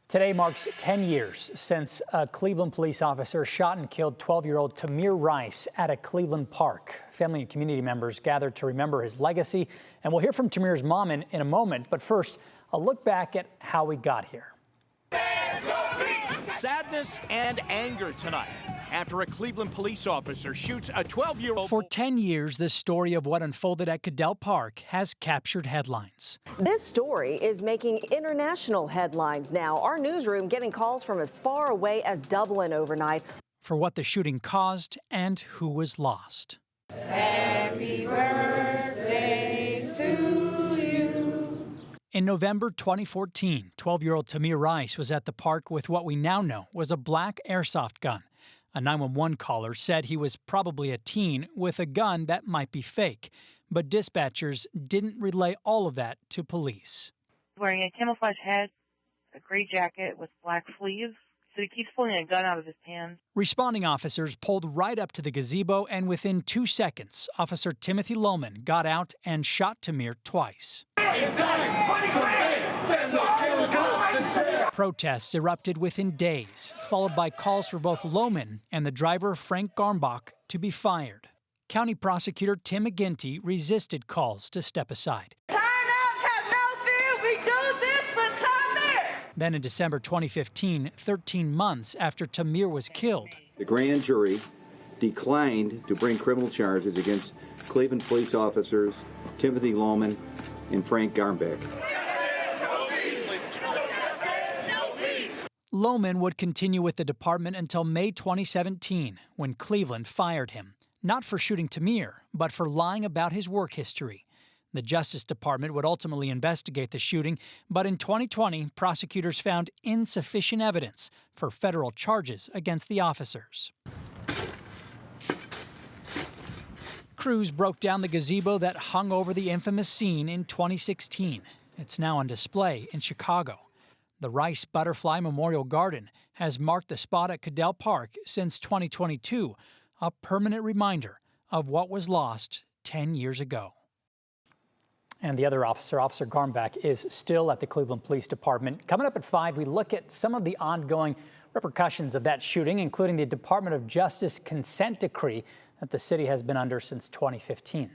Today marks 10 years since a Cleveland police officer shot and killed 12-year-old Tamir Rice at a Cleveland park. Family and community members gathered to remember his legacy, and we'll hear from Tamir's mom in a moment. But first, a look back at how we got here. Sadness and anger tonight after a Cleveland police officer shoots a 12-year-old. For 10 years, the story of what unfolded at Cudell Park has captured headlines. This story is making international headlines now. Our newsroom getting calls from as far away as Dublin overnight. For what the shooting caused and who was lost. Happy birthday to you. In November 2014, 12-year-old Tamir Rice was at the park with what we now know was a black airsoft gun. A 911 caller said he was probably a teen with a gun that might be fake, but dispatchers didn't relay all of that to police. Wearing a camouflage hat, a gray jacket with black sleeves, so he keeps pulling a gun out of his pants. Responding officers pulled right up to the gazebo, and within 2 seconds, Officer Timothy Lohman got out and shot Tamir twice. Protests erupted within days, followed by calls for both Lohman and the driver, Frank Garmbach, to be fired. County Prosecutor Tim McGinty resisted calls to step aside. Turn up, have no fear, we do this for Tamir. Then in December 2015, 13 months after Tamir was killed, the grand jury declined to bring criminal charges against Cleveland police officers Timothy Lohman and Frank Garmbach. Lohman would continue with the department until May 2017, when Cleveland fired him, not for shooting Tamir, but for lying about his work history. The Justice Department would ultimately investigate the shooting, but in 2020, prosecutors found insufficient evidence for federal charges against the officers. Crews broke down the gazebo that hung over the infamous scene in 2016. It's now on display in Chicago. The Rice Butterfly Memorial Garden has marked the spot at Cudell Park since 2022, a permanent reminder of what was lost 10 years ago. And the other officer, Officer Garmbach, is still at the Cleveland Police Department. Coming up at 5, we look at some of the ongoing repercussions of that shooting, including the Department of Justice consent decree that the city has been under since 2015.